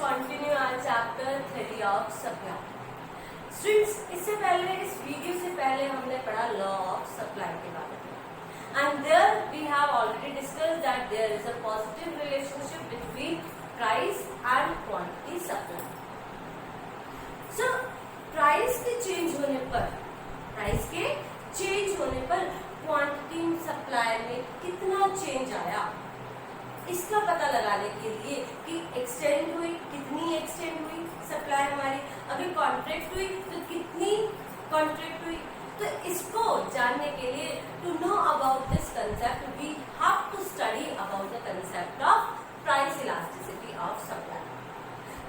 continue our chapter theory of supply. Students, इससे पहले इस वीडियो से पहले हमने पढ़ा law of supply के बारे में, and there we have already discussed that there is a positive relationship between price and quantity supply. So price के change होने पर क्वांटिटी सप्लाई में कितना चेंज आया, इसका पता लगाने के लिए कि एक्सटेंड हुई, कितनी एक्सटेंड हुई सप्लाई हमारी, अगर कॉन्ट्रैक्ट हुई तो कितनी कॉन्ट्रैक्ट हुई। तो इसको जानने के लिए to know about this concept we have to study about the concept of price elasticity of supply.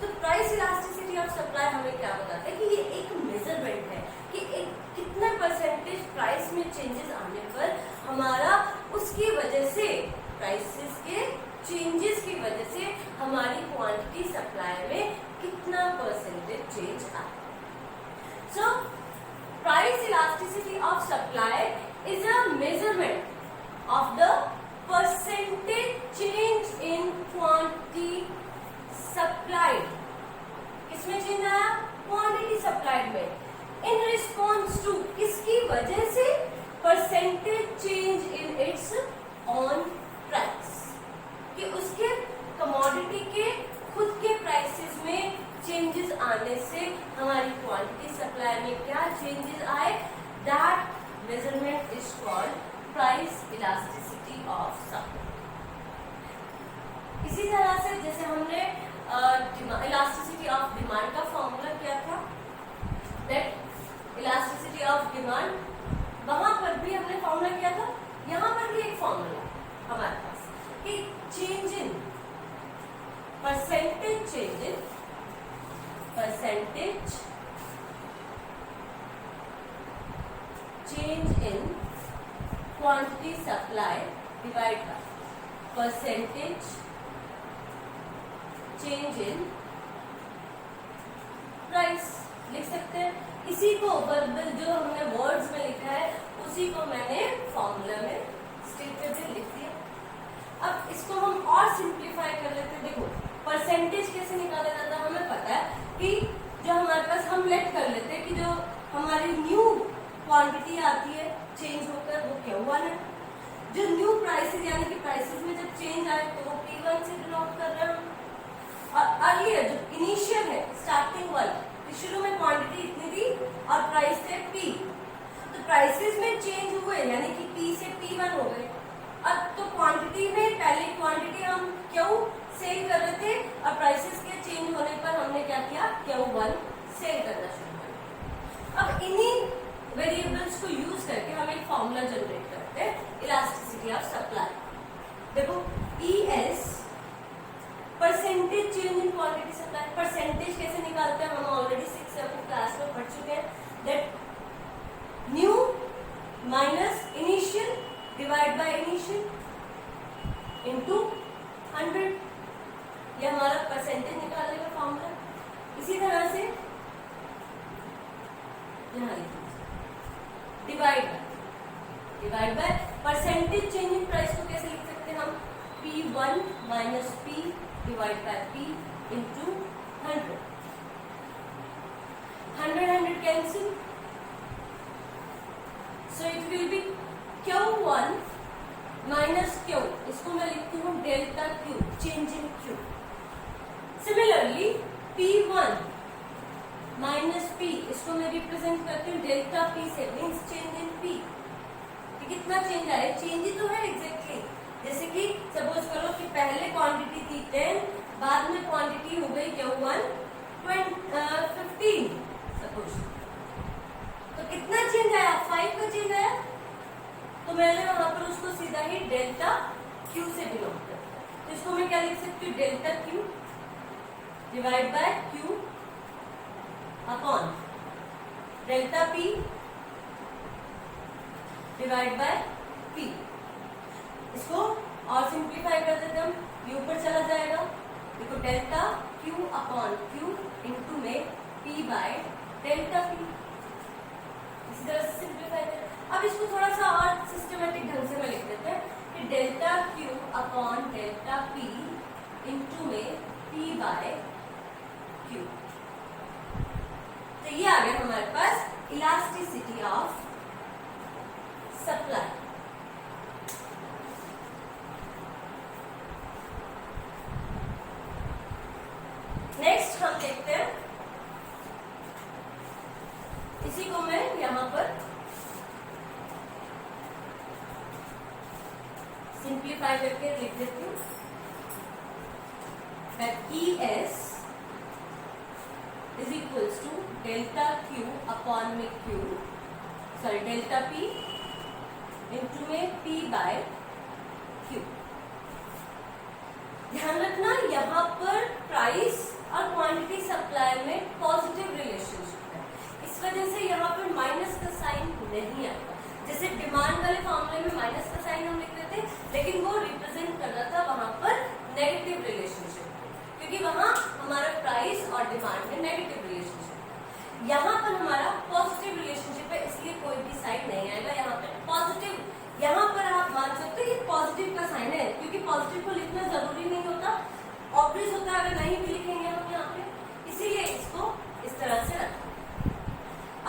तो प्राइस इलास्टिसिटी ऑफ सप्लाई हमें क्या बताता है कि ये एक मेजरमेंट है कि एक कितना परसेंटेज प्राइस में चेंजेस आने पर हमारा उसकी वजह से प्राइसेस के चेंजेस की वजह से हमारी क्वांटिटी सप्लाई में कितना परसेंटेज चेंज आए। So price elasticity of supply is a measurement of the percentage change in quantity supplied. किसमें चेंज आया? क्वांटिटी सप्लाइड में। इन रिस्पॉन्स टू, किसकी वजह से? Percentage change in its on price, कि उसके कमोडिटी के खुद के प्राइसेस में चेंजेस आने से हमारी क्वांटिटी सप्लाई में क्या चेंजेस आए, that measurement is called price elasticity of supply. इसी तरह से जैसे हमने इलास्टिसिटी ऑफ डिमांड का फॉर्मूला किया था, दैट इलास्टिसिटी ऑफ डिमांड, वहां पर भी हमने फॉर्मूला किया था, यहाँ पर भी एक फॉर्मूला हमारे पास कि change in percentage change in quantity supply divide by percentage change in price. लिख सकते हैं इसी को, जो हमने वर्ड्स में लिखा है उसी को मैंने फॉर्मूला में स्टेट करके लिख दिया। अब इसको हम और सिंप्लीफाई कर लेते हैं। देखो परसेंटेज कैसे निकाला जाता है, हमें पता है कि जो हमारे पास हम लेट कर लेते हैं कि जो हमारी न्यू क्वांटिटी आती है चेंज होकर वो Q1 है, जो न्यू प्राइसेस यानी कि प्राइसेस में जब चेंज आए तो वो P1 से डिनोट कर रहे हैं, और अर्लियर जो इनिशियल है स्टार्टिंग वाला, शुरू में क्वांटिटी इतनी थी और प्राइस थे P, तो प्राइसेस में चेंज हुए यानी कि P से P1 हो गए। अब तो क्वांटिटी में पहले क्वांटिटी हम Q सेल कर रहे थे और प्राइसेस के चेंज होने पर हमने क्या किया, Q1 सेल करना शुरू किया। अब इन्हीं वेरिएबल्स को यूज करके हम एक फॉर्मूला जनरेट करते हैं इलास्टिसिटी ऑफ सप्लाई। देखो ES percentage change in quantity supply. Percentage कैसे निकालते हैं हम ऑलरेडी 6-7 क्लास में पढ़ चुके हैं, that new minus initial divide by initial into 100, ये हमारा परसेंटेज निकालने का फॉर्मूला। इसी तरह से यहाँ divide by percentage change in price को कैसे लिख सकते हैं हम, P1 minus P divide by P into 100। 100 cancel, so it will B Q1 minus Q, इसको मैं लिखती हूँ delta Q, change in Q। Similarly P1 minus P, इसको मैं रिप्रेजेंट करती हूँ डेल्टा P से, मीन्स चेंज इन P। कितना चेंज आया, चेंज ही तो है एग्जैक्टली। जैसे कि सपोज करो कि पहले क्वांटिटी थी 10, बाद में क्वांटिटी हो गई Q1 15 सपोज, तो कितना चेंज आया, 5 का चेंज आया। तो मैंने वहां पर उसको सीधा ही डेल्टा Q से डिनोट कर दिया, तो इसको मैं क्या लिख सकती हूँ, delta Q divide by Q upon delta P divide by P। इसको और सिंप्लीफाई कर देते हम, ये ऊपर चला जाएगा। देखो delta Q upon Q into में P बाय डेल्टा P। इसी तरह से सिंप्लीफाई करें। अब इसको थोड़ा सा और सिस्टमेटिक ढंग से मैं लिख देते हैं कि delta Q upon delta P into में P बाय Q। तो ये आ गया हमारे पास इलास्टिसिटी ऑफ सप्लाई। नेक्स्ट हम देखते हैं, इसी को मैं यहां पर सिंप्लीफाई करके लिख देती हूँ। ES is equals to delta Q upon में Q, sorry delta P into में P by Q। ध्यान रखना यहाँ पर प्राइस और क्वांटिटी सप्लाई में पॉजिटिव रिलेशनशिप है, इस वजह से यहाँ पर माइनस का साइन नहीं आता। जैसे डिमांड वाले फॉर्मूले में माइनस का साइन हम लिखते थे, लेकिन वो रिप्रेजेंट कर रहा था वहां पर नेगेटिव रिलेशनशिप, क्योंकि वहां हमारा प्राइस और डिमांड में नेगेटिव रिलेशनशिप। यहाँ पर हमारा पॉजिटिव रिलेशनशिप है, इसलिए कोई भी साइन नहीं आएगा यहाँ पर पॉजिटिव। यहाँ पर आप मान सकते हो ये पॉजिटिव का साइन है, क्योंकि पॉजिटिव को लिखना जरूरी नहीं होता, ऑब्वियस होता है अगर नहीं भी लिखेंगे हम यहाँ पे, इसीलिए इसको इस तरह से रखा।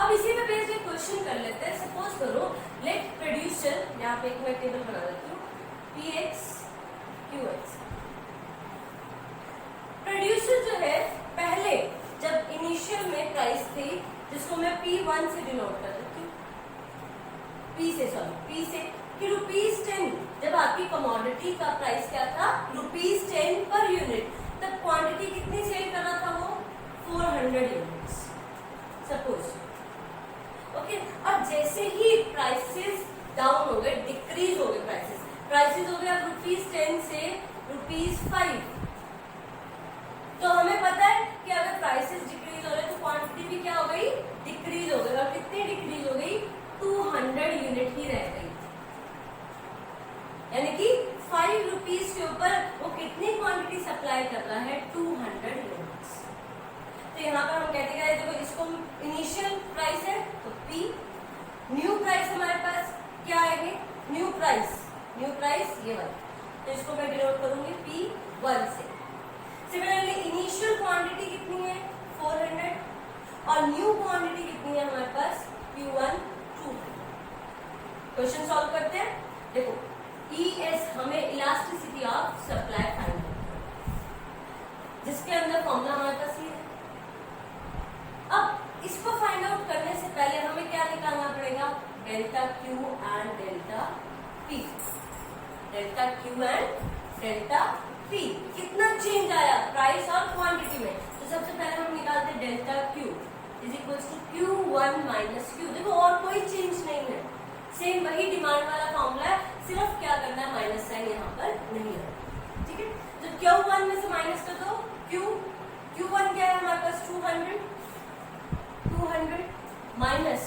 अब इसी पे बेस्ड एक क्वेश्चन कर लेते हैं। सपोज करो लेट प्रोड्यूसर, यहाँ पे एक मैं टेबल बना देती हूँ, Px Qx। प्रोड्यूसर जो है पहले जब इनिशियल में प्राइस थी, जिसको मैं P1 से डिनोट कर देती हूँ, P से कि ₹10, जब आपकी कमोडिटी का प्राइस क्या था ₹10 पर यूनिट, तब क्वांटिटी कितनी सेल कर रहा था वो 400 यूनिट्स सपोज। ओके, अब जैसे ही प्राइसेस डाउन हो गए, डिक्रीज हो गए प्राइसेस हो गए अब ₹10 से ₹5। तो हमें पता है कि अगर प्राइसेस डिक्रीज हो रहे तो क्वांटिटी भी क्या हो गई, डिक्रीज हो गई। और कितनी डिक्रीज हो गई, 200 यूनिट ही रह गई, यानी कि ₹5 के ऊपर वो कितनी क्वांटिटी सप्लाई कर रहा है, 200 यूनिट्स। तो यहाँ पर हम कहते हैं देखो इसको इनिशियल प्राइस है तो P, न्यू प्राइस हमारे पास क्या आएगी, न्यू प्राइस ये वाला, तो इसको मैं डिनोट करूंगी P1 से। सिमिलरली इनिशियल क्वांटिटी कितनी है 400 और न्यू क्वांटिटी कितनी है हमारे पास Q1 200। क्वेश्चन सॉल्व करते हैं। देखो ES हमें इलास्टिसिटी ऑफ सप्लाई फाइंड करना है, जिसके अंदर फॉर्मूला हमारे पास ये है। अब इसको फाइंड आउट करने से पहले हमें क्या निकालना पड़ेगा, delta Q and delta P। Delta Q and delta P कितना चेंज आया प्राइस और क्वांटिटी में। तो सबसे पहले हम निकालते हैं delta Q is equals to Q1 minus Q। देखो और कोई चेंज नहीं है, सेम वही डिमांड वाला फॉर्मूला है, सिर्फ क्या करना है माइनस साइन यहाँ पर नहीं है। ठीक है, तो Q1 में से माइनस कर दो Q1 क्या है हमारे पास 200 माइनस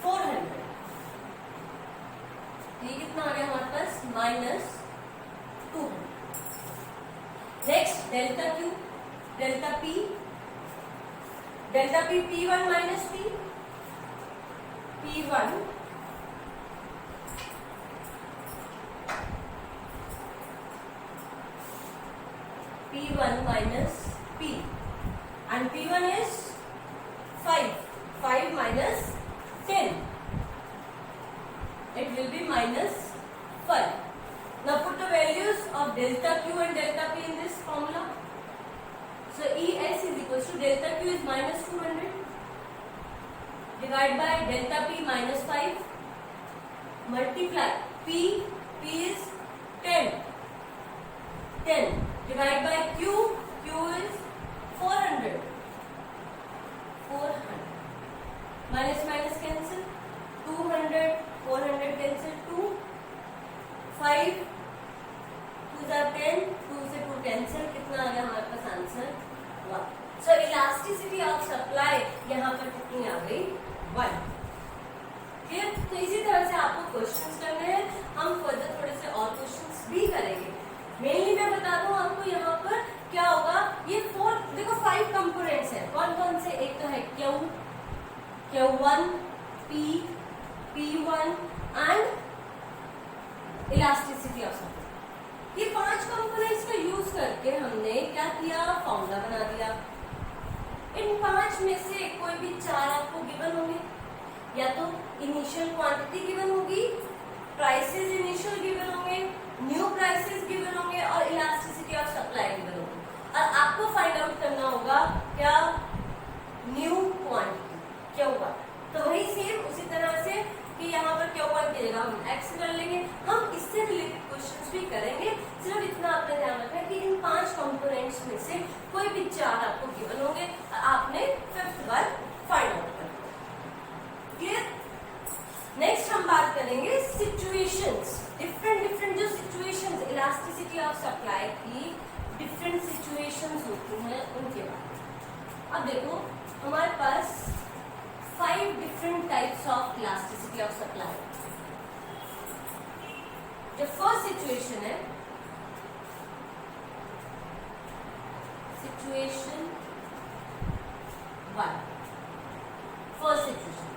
400, ये कितना आ गया हमारे पास minus 200। Next delta Q delta P P1 minus P1 P1 minus P and P1 is 5 minus 10, it will be minus 5. Now put the values of delta Q and delta P in this formula. So ES is equals to delta Q is minus 200 divided by delta P minus 5 multiply P is 10 divided by Q is 400 minus minus cancel, 200 400 cancel, 2 5 2 are 10, 2 से 2 cancel, कितना आ गया हमारे पास answer 1। So elasticity of supply यहाँ पर कितनी आ गई 1। क्लियर? तो इसी तरह से आपको क्वेश्चंस करने हैं, हम फर्दर थोड़े से और क्वेश्चंस भी करेंगे। मेनली मैं बता दूं आपको यहाँ पर क्या होगा, ये 4 देखो 5 कंपोनेंट्स है, कौन कौन से, एक तो है Q1 P1 and elasticity of supply. ये 5 कंपोनेंट्स का यूज करके हमने क्या किया, फॉर्मूला बना दिया। इन 5 में से कोई भी 4 आपको गिवन होंगे, या तो इनिशियल क्वांटिटी गिवन होगी, प्राइसेस इनिशियल गिवन होंगे, न्यू प्राइसेस गिवन होंगे और इलास्टिसिटी ऑफ सप्लाई गिवन होगी। और आपको फाइंड आउट करना होगा क्या, न्यू क्वांटिटी क्या हुआ। तो वही सेम उसी तरह से कि यहाँ पर क्या हुआ की जगह हम एक्स कर लेंगे। हम इससे रिलेटेड क्वेश्चंस भी करेंगे, सिर्फ इतना आपने ध्यान रखना है कि इन 5 कंपोनेंट्स में से कोई भी 4 आपको गिवन होंगे और आपने 5th बार फाइंड आउट करना। क्लियर। नेक्स्ट हम बात करेंगे सिचुएशंस, डिफरेंट जो सिचुएशंस इलास्टिसिटी ऑफ सप्लाई की डिफरेंट सिचुएशंस होती हैं उनके बारे में। अब देखो हमारे पास 5 different types of elasticity of supply। जो फर्स्ट सिचुएशन है, situation 1, first situation,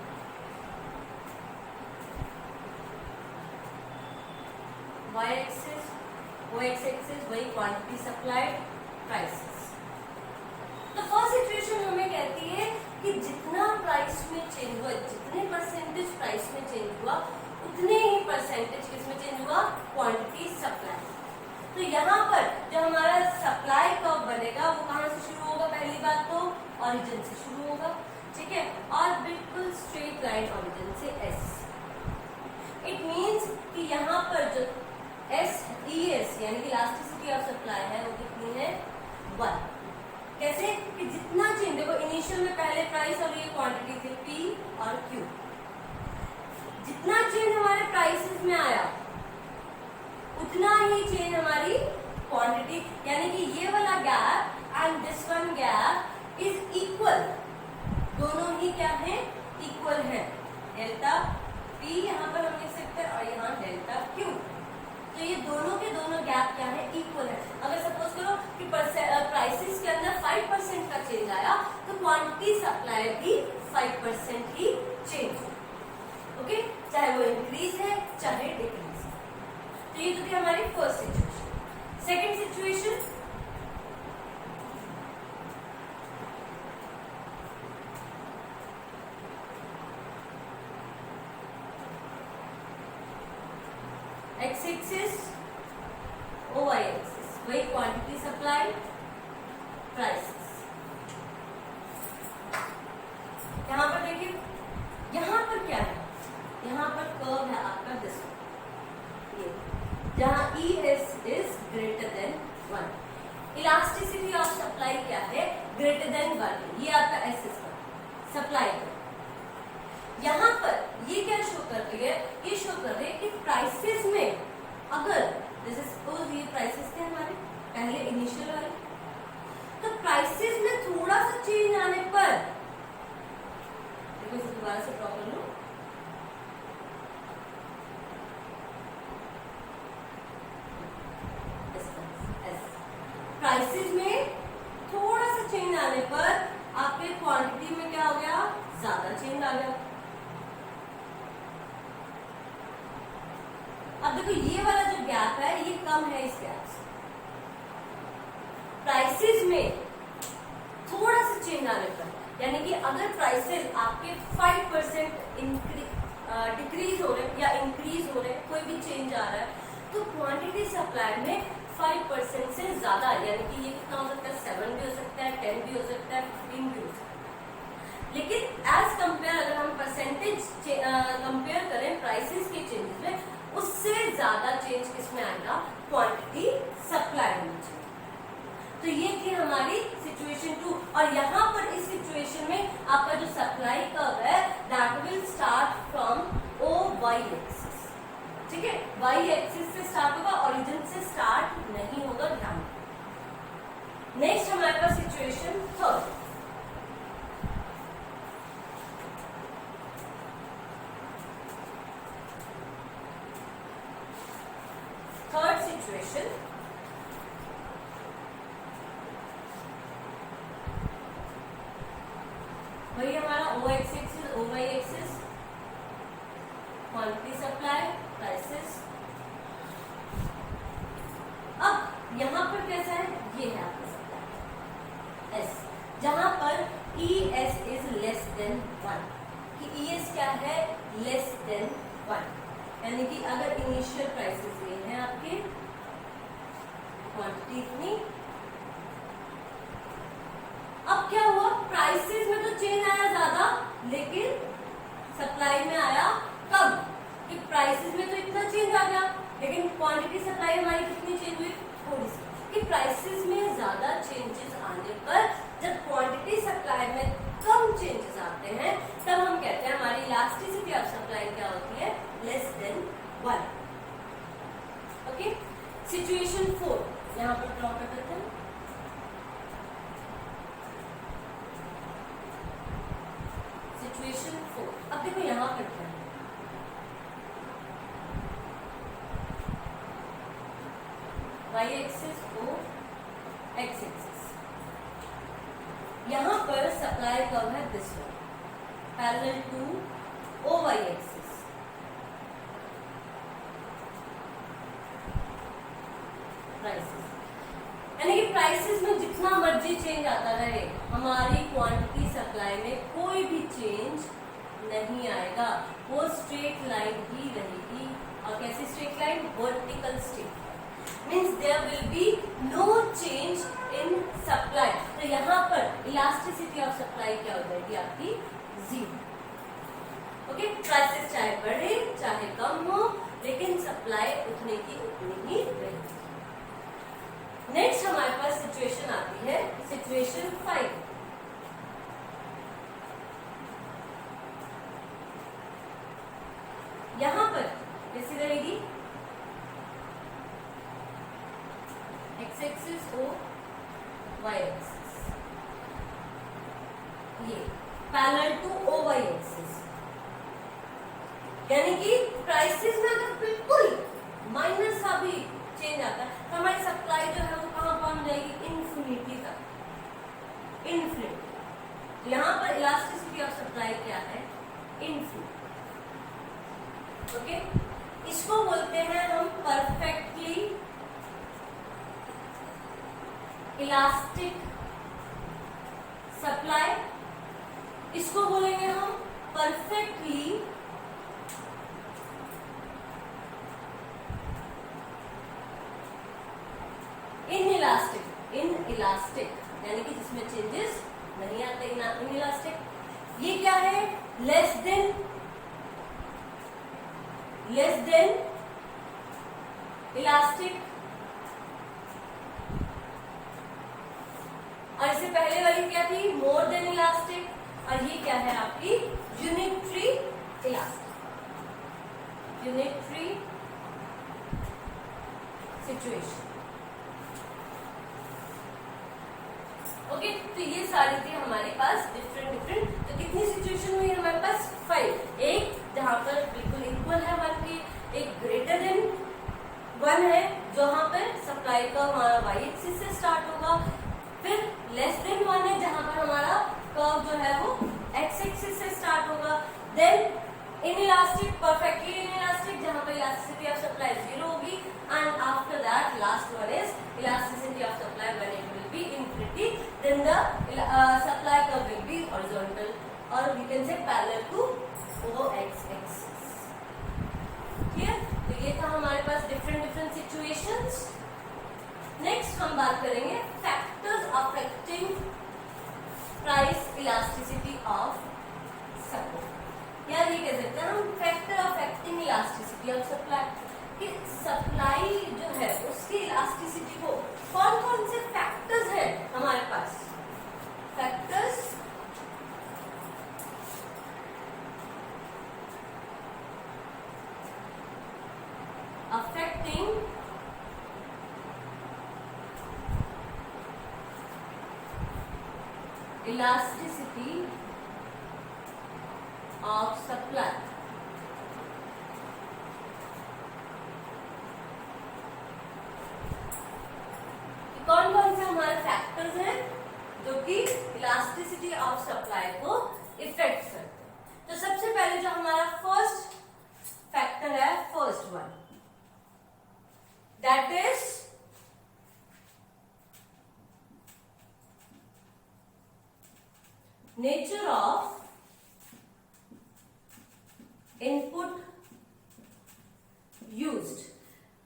y axis, o axis वही क्वांटिटी सप्लाइड, प्राइसेस। तो फर्स्ट सिचुएशन हमें कहती है कि जितना प्राइस में चेंज हुआ, जितने परसेंटेज प्राइस में चेंज हुआ, उतने ही परसेंटेज किसमें चेंज हुआ, क्वांटिटी सप्लाई। तो यहाँ पर जो हमारा सप्लाई कर्व बनेगा वो कहाँ से शुरू होगा, पहली बात तो ओरिजिन से शुरू होगा, ठीक है, और बिल्कुल स्ट्रेट लाइन ओरिजिन से एस। इट मीन्स कि यहाँ पर जो एस ई एस यानी कि इलास्टिसिटी ऑफ सप्लाई है वो कितनी है, 1। कैसे कि जितना चेंज, देखो इनिशियल में पहले प्राइस और ये क्वांटिटी थी पी और क्यू, जितना चेंज हमारे प्राइसेस में आया उतना ही चेंज हमारी क्वांटिटी, यानी कि ये वाला gap and this one gap is equal, दोनों ही क्या है, इक्वल है। डेल्टा पी यहाँ पर हम लिख सकते हैं और यहाँ डेल्टा क्यू। तो ये दोनों के दोनों गैप क्या है, इक्वल है। अगर सपोज करो कि प्राइसेस के अंदर 5% का चेंज आया तो क्वांटिटी सप्लाई भी 5% ही चेंज हो, ओके, चाहे वो इंक्रीज है चाहे डिक्रीज है। तो ये तो थी हमारी first situation. Second situation, X axis, O Y axis वही क्वांटिटी सप्लाई, प्राइसेस। यहाँ पर देखिए, यहाँ पर क्या है, यहाँ पर कर्व है आपका दिस, ये जहाँ E S is greater than 1। Elasticity of supply क्या है, ग्रेटर देन 1। ये आपका एस इज सप्लाई का। यहाँ पर ये क्या शो कर रही है, ये शो कर रही है कि प्राइसेस में अगर जैसे सपोज ये प्राइसेस थे हमारे पहले इनिशियल वाले, तो प्राइसेस में थोड़ा सा चेंज आने पर, देखो इसे दोबारा से ड्रॉ कर लो, प्राइसेस में थोड़ा सा चेंज आने पर आपके क्वांटिटी में क्या हो गया, ज्यादा चेंज आ गया। अब देखो ये वाला जो गैप है ये कम है इस गैप से। प्राइसेस में थोड़ा सा चेंज आने पर, यानी कि अगर प्राइसेस आपके 5% डिक्रीज हो रहे या इंक्रीज हो रहे, कोई भी चेंज आ रहा है, तो क्वांटिटी सप्लाई में 5% से ज्यादा, यानी कि ये कितना हो सकता है, 7 भी हो सकता है, 10 भी हो सकता है, 15 भी हो सकता है। लेकिन एज कंपेयर अगर हम परसेंटेज कंपेयर करें प्राइसेस के चेंजेस में, उससे ज्यादा चेंज किसमें आएगा, क्वांटिटी सप्लाई में। तो ये थी हमारी सिचुएशन 2। और यहाँ पर इस सिचुएशन में आपका जो सप्लाई कर्व है that will start from O Y axis, ठीक है, वाई एक्सिस से स्टार्ट होगा, ओरिजिन से स्टार्ट नहीं होगा, ध्यान। नेक्स्ट हमारे पास सिचुएशन 3। थर्ड सिचुएशन, वही हमारा O axis, O Y axis, quantity supply, prices. यहाँ पर कैसा है, ये है आपका सप्लाई एस, जहां पर ES इज लेस देन 1, कि ES क्या है, लेस देन 1, यानी कि अगर इनिशियल प्राइसेस ये हैं आपके, क्वांटिटी इतनी, अब क्या हुआ, प्राइसेस में तो चेंज आया ज्यादा, लेकिन सप्लाई में आया कम, कि प्राइसेस में तो इतना चेंज आ गया, लेकिन क्वांटिटी सप्लाई हमारी कितनी चेंज हुई, थोड़ी सी, कि प्राइसेस में ज्यादा चेंजेस आने पर जब क्वांटिटी सप्लाई में कम चेंजेस आते हैं, तब हम कहते हैं हमारी इलास्टिसिटी ऑफ सप्लाई क्या होती है, लेस देन 1। ओके, सिचुएशन 4 यहाँ पर ड्रॉ कर देते हैं। सिचुएशन 4, अब देखो यहाँ पर क्या है, y एक्सिस को x एक्सिस, यहाँ पर सप्लाई कर्व है this one, parallel to OY axis, prices, यानी कि प्राइसेस में जितना मर्जी चेंज आता रहे, हमारी क्वांटिटी सप्लाई में कोई भी चेंज नहीं आएगा, वो स्ट्रेट लाइन ही रहेगी। और कैसी straight line, vertical straight line, means there will be no change in supply. तो यहाँ पर इलास्टिसिटी ऑफ सप्लाई क्या हो जाएगी आपकी, 0। ओके, प्राइसेस चाहे बढ़े चाहे कम हो, लेकिन सप्लाई उतने की उतनी ही रहेगी। नेक्स्ट हमारे पास सिचुएशन आती है सिचुएशन 5। यहां पर कैसी रहेगी, x एक्सिस हो y एक्सिस, ये पैरेलल टू OY एक्सिस, यानी कि प्राइसेस में अगर बिल्कुल माइनस सा भी चेंज आता है तो हमारी सप्लाई जो है वो कहां पहुंच जाएगी, इन्फिनिटी तक, इन्फिनिटी। यहाँ पर इलास्टिसिटी ऑफ सप्लाई क्या है, इन्फिनिटी। ओके, इसको बोलते हैं हम परफेक्टली इलास्टिक सप्लाई, इसको बोलेंगे हम परफेक्टली इनइलास्टिक, यानी कि जिसमें चेंजेस नहीं आते, इनइलास्टिक। ये क्या है, लेस देन इलास्टिक, और इससे पहले वाली क्या थी, मोर देन इलास्टिक, और ये क्या है आपकी unitary elastic, unitary situation. Okay, तो ये सारी थी हमारे पास डिफरेंट। तो कितनी सिचुएशन हुई हमारे पास, 5। एक जहां पर बिल्कुल इक्वल है 1 के, एक ग्रेटर देन 1 है जहां पर सप्लाई का हमारा y एक्सिस से स्टार्ट होगा, फिर लेस देन 1 है जहां पर हमारा कर्व जो है वो x एक्सिस से स्टार्ट होगा, देन इनइलास्टिक, परफेक्टली इनइलास्टिक, जहां पर इलास्टिसिटी ऑफ सप्लाई 0 होगी, and after that last one is elasticity of supply when it will B infinity, then the supply curve will be horizontal or we can say parallel to OX axis। Clear? तो ये था हमारे पास different situations. Next हम बात करेंगे factors affecting price elasticity of supply, या ये कह सकते हैं हम factor affecting elasticity of supply, कि सप्लाई जो है उसकी इलास्टिसिटी को कौन कौन से फैक्टर्स है हमारे पास, factors affecting elasticity of supply। कौन कौन से हमारे फैक्टर्स हैं जो कि इलास्टिसिटी ऑफ सप्लाई को इफेक्ट करते हैं। तो सबसे पहले जो हमारा फर्स्ट फैक्टर है, first one, that is nature of input used,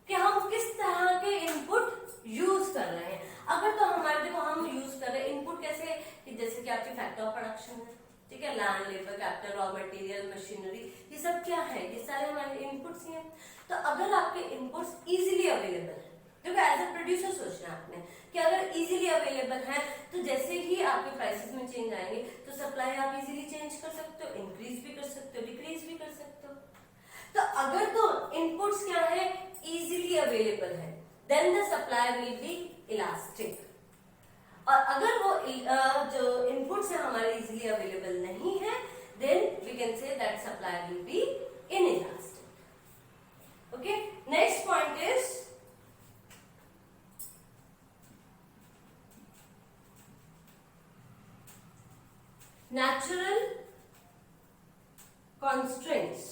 कि हम किस तरह के इनपुट यूज कर रहे हैं। अगर तो हमारे देखो हम यूज कर रहे हैं इनपुट कैसे, कि जैसे कि आपकी फैक्टर ऑफ प्रोडक्शन है, ठीक है, land, labour, capital, raw material, machinery, ये सब क्या है, ये सारे हमारे इनपुट्स ही हैं। तो अगर आपके इनपुट्स इजीली अवेलेबल है, देखो एज ए प्रोड्यूसर सोचना आपने कि अगर इजीली अवेलेबल है तो जैसे ही आपके प्राइसेस में चेंज आएंगे तो सप्लाई आप इजीली चेंज कर सकते हो, इंक्रीज भी कर सकते हो, डिक्रीज भी कर सकते हो। तो अगर तो इनपुट्स क्या है, इजीली अवेलेबल है, then the supply will be elastic. और अगर वो जो इनपुट्स है हमारे इजीली अवेलेबल नहीं है, then we can say that supply will be inelastic. Okay, next point is natural constraints।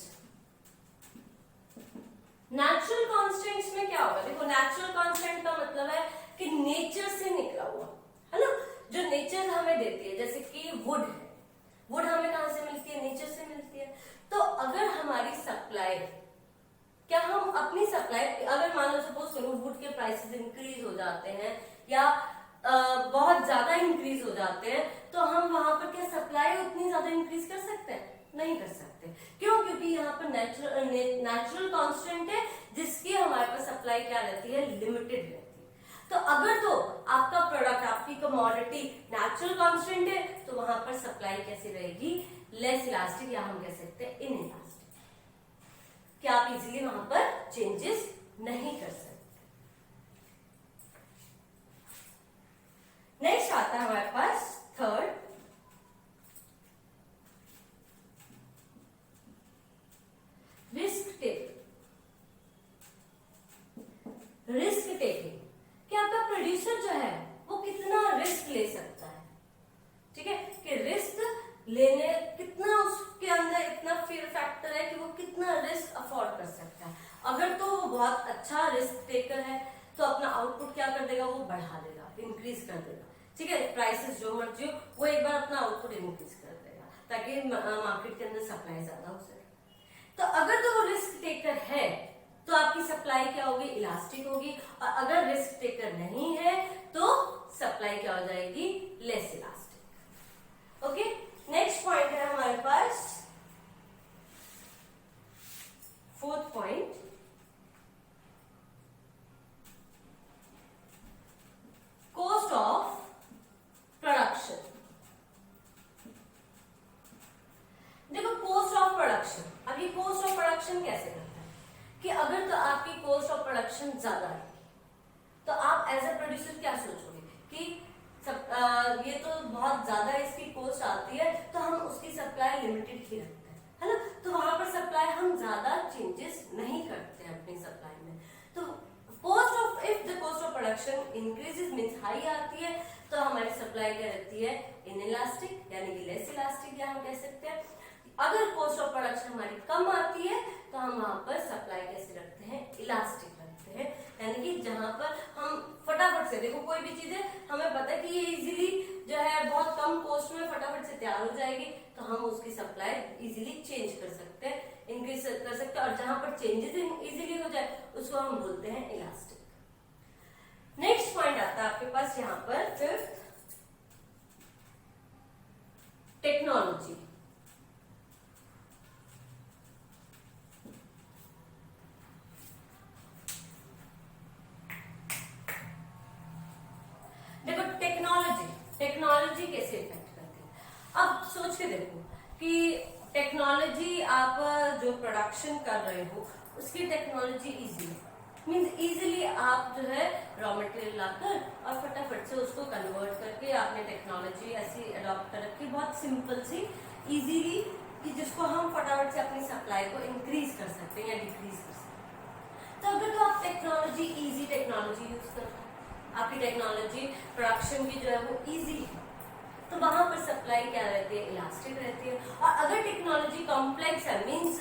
Natural constants में क्या होगा, देखो नेचुरल कॉन्स्टेंट का मतलब है कि नेचर से निकला हुआ, है ना, जो नेचर हमें देती है, जैसे कि वुड है, वुड हमें कहां से मिलती है, नेचर से मिलती है। तो अगर हमारी सप्लाई, क्या हम अपनी सप्लाई, अगर मान लो सपोज करो वुड के प्राइसेस इंक्रीज हो जाते हैं या बहुत ज्यादा इंक्रीज हो जाते हैं, तो हम वहां पर क्या सप्लाई उतनी ज्यादा इंक्रीज कर सकते हैं, नहीं कर सकते। क्यों, क्योंकि यहाँ पर नेचुरल कांस्टेंट है जिसकी हमारे पास सप्लाई क्या रहती है, लिमिटेड रहती है। तो अगर तो आपका प्रोडक्ट, आपकी कमोडिटी नेचुरल कांस्टेंट है तो वहां पर सप्लाई कैसी रहेगी, लेस इलास्टिक, या हम कह सकते हैं इनइलास्टिक, कि आप इजीली वहां पर चेंजेस नहीं कर सकते। नेक्स्ट आता है हमारे पास third, risk taking. Risk taking, कि आपका प्रोड्यूसर जो है वो कितना रिस्क ले सकता है, ठीक है, कि रिस्क लेने कितना, उसके अंदर इतना फियर फैक्टर है कि वो कितना रिस्क अफोर्ड कर सकता है। अगर तो वो बहुत अच्छा रिस्क टेकर है तो अपना आउटपुट क्या कर देगा, वो बढ़ा देगा, इंक्रीज कर देगा, ठीक है, प्राइसेस जो मर्जी हो वो एक बार अपना आउटपुट इंक्रीज कर देगा ताकि मार्केट के अंदर सप्लाई ज्यादा हो सके। तो अगर तो वो रिस्क टेकर है तो आपकी सप्लाई क्या होगी, इलास्टिक होगी, और अगर रिस्क टेकर नहीं है तो सप्लाई क्या हो जाएगी, less elastic. Okay, next point है हमारे पास fourth point, cost of production. देखो कॉस्ट ऑफ प्रोडक्शन, अब ये कॉस्ट ऑफ प्रोडक्शन कैसे करता है, कि अगर तो आपकी कॉस्ट ऑफ प्रोडक्शन ज्यादा है तो आप एज ए प्रोड्यूसर क्या सोचोगे कि ये तो बहुत ज्यादा इसकी कॉस्ट आती है तो हम उसकी सप्लाई लिमिटेड ही रखते हैं, है ना, तो वहां पर सप्लाई हम ज्यादा चेंजेस नहीं करते हैं अपनी सप्लाई में। तो cost of, if the cost of production increases means high आती है तो हमारी सप्लाई क्या रहती है, इनइलास्टिक, यानी कि लेस इलास्टिक, या हम कह सकते हैं अगर कॉस्ट ऑफ प्रोडक्शन हमारी कम आती है तो हम वहां पर सप्लाई कैसे रखते हैं, इलास्टिक रखते हैं, यानी कि जहां पर हम फटाफट से, देखो कोई भी चीज है हमें पता है कि ये इजीली जो है बहुत कम कॉस्ट में फटाफट से तैयार हो जाएगी तो हम उसकी सप्लाई इजीली चेंज कर सकते हैं, इंक्रीज कर सकते हैं, और जहां पर चेंजेस इजीली हो जाए उसको हम बोलते हैं इलास्टिक। नेक्स्ट पॉइंट आता है आपके पास यहाँ पर फिफ्थ, टेक्नोलॉजी। देखो टेक्नोलॉजी कैसे इफेक्ट करती है। अब सोच के देखो कि टेक्नोलॉजी, आप जो प्रोडक्शन कर रहे हो उसकी टेक्नोलॉजी इजी है, मीन्स इजीली आप जो है रॉ मटेरियल लाकर और फटाफट से उसको कन्वर्ट करके आपने टेक्नोलॉजी ऐसी अडॉप्ट कर रखी, बहुत सिंपल सी, इजीली, कि जिसको हम फटाफट से अपनी सप्लाई को इंक्रीज कर सकते हैं या डिक्रीज कर सकते हैं। तो अगर तो आप टेक्नोलॉजी, इजी टेक्नोलॉजी यूज कर रहे हैं, आपकी टेक्नोलॉजी प्रोडक्शन की जो है वो इजी है, तो वहां पर सप्लाई क्या रहती है, इलास्टिक रहती है। और अगर टेक्नोलॉजी कॉम्प्लेक्स है, मींस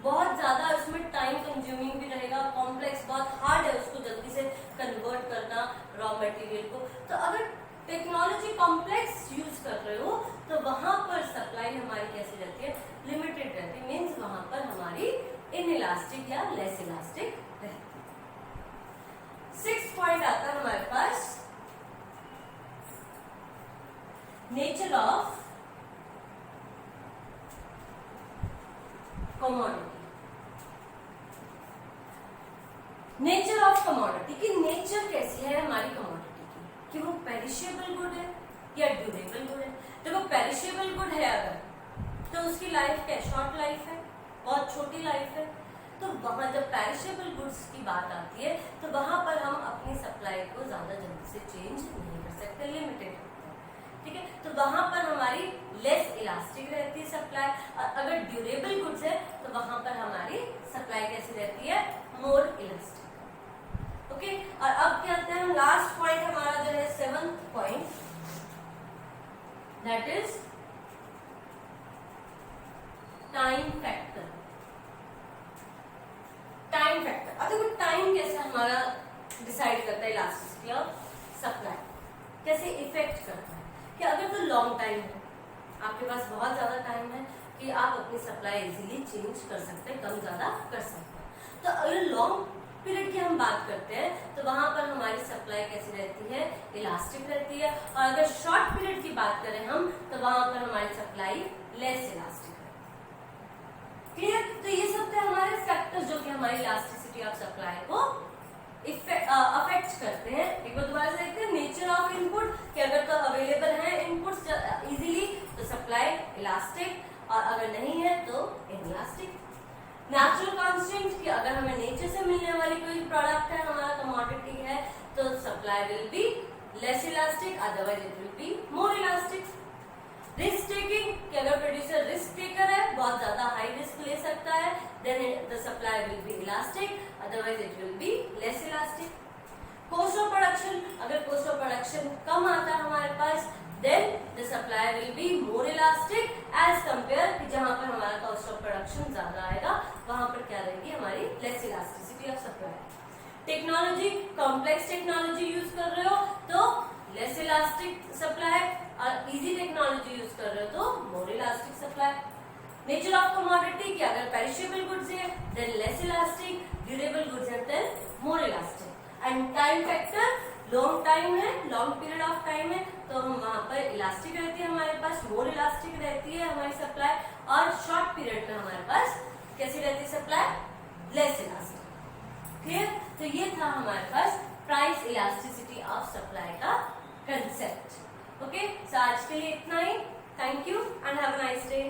बहुत ज्यादा उसमें टाइम कंज्यूमिंग भी रहेगा, कॉम्प्लेक्स, बहुत हार्ड है उसको जल्दी से कन्वर्ट करना रॉ मटेरियल को, तो अगर टेक्नोलॉजी कॉम्प्लेक्स यूज कर रहे हो तो वहां पर सप्लाई हमारी कैसी रहती है, लिमिटेड रहती है, मीन्स वहां पर हमारी इनइलास्टिक या लेस इलास्टिक रहती है। 6th पॉइंट आता है हमारे पास nature of commodity. Nature of commodity की नेचर कैसी है हमारी कमोडिटी की, कि वो पेरिशेबल गुड है या ड्यूरेबल गुड है। देखो पेरिशेबल गुड है अगर तो उसकी लाइफ क्या, शॉर्ट लाइफ है, बहुत छोटी लाइफ है। तो वहां जब पेरिशेबल गुड्स की बात आती है तो वहां पर हम अपनी सप्लाई को ज्यादा जल्दी से चेंज नहीं कर सकते, लिमिटेड होता है, ठीक है। तो वहां पर हमारी लेस इलास्टिक रहती है सप्लाई, और अगर ड्यूरेबल गुड्स है तो वहां पर हमारी सप्लाई कैसी रहती है, मोर इलास्टिक। ओके, और अब क्या कहते हैं, लास्ट पॉइंट हमारा जो है 7th point, that is time factor. Time factor, अब देखो टाइम कैसे हमारा डिसाइड करता है इलास्टिसिटी ऑफ सप्लाई, कैसे इफेक्ट करता है, कि अगर तो लॉन्ग टाइम है, आपके पास बहुत ज्यादा टाइम है कि आप अपनी सप्लाई इजीली चेंज कर सकते हैं, कम ज्यादा कर सकते हैं। तो अगर लॉन्ग पीरियड की हम बात करते हैं तो वहां पर हमारी सप्लाई कैसी रहती है, इलास्टिक रहती है। और अगर शॉर्ट पीरियड की बात करें हम तो वहां पर हमारी सप्लाई लेस इलास्टिक है। क्लियर? तो ये सब थे हमारे फैक्टर्स जो कि हमारी इलास्टिसिटी ऑफ सप्लाई को अफेक्ट करते हैं। एक बार दोबारा से देखते हैं, नेचर ऑफ इनपुट, कि अगर तो अवेलेबल है इनपुट्स इजीली तो सप्लाई इलास्टिक, और अगर नहीं है तो इनइलास्टिक। नेचुरल कांस्टेंट, कि अगर हमें नेचर से मिलने वाली कोई प्रोडक्ट है, हमारा कमोडिटी है, तो supply will be less elastic, otherwise it will be more elastic. Risk taking, कि अगर प्रोड्यूसर रिस्क टेकर है, बहुत ज्यादा हाई रिस्क ले सकता है, then the supply will be elastic, otherwise it will be less elastic. Cost of production, अगर cost of production कम आता है हमारे पास, then the supply will be more elastic as compare, कि जहां पर हमारा कॉस्ट ऑफ प्रोडक्शन ज्यादा आएगा वहां पर क्या रहेगी, हमारी less elasticity of supply. Technology, complex technology use कर रहे हो तो लेस इलास्टिक सप्लाई, और इजी टेक्नोलॉजी यूज कर रहे हो तो more elastic supply. Nature of commodity, कि अगर पेरिशेबल गुड्स है then less elastic, durable goods है then more elastic. And time factor, long time है, लॉन्ग पीरियड ऑफ टाइम है तो हम वहां पर इलास्टिक रहती है हमारे पास, मोर इलास्टिक रहती है हमारी सप्लाई, और शॉर्ट पीरियड में हमारे पास कैसी रहती है सप्लाई, लेस इलास्टिक। क्लियर? तो ये था हमारे पास प्राइस इलास्टिसिटी ऑफ सप्लाई का कंसेप्ट। ओके, सो आज के लिए इतना ही। Thank you and have a nice day.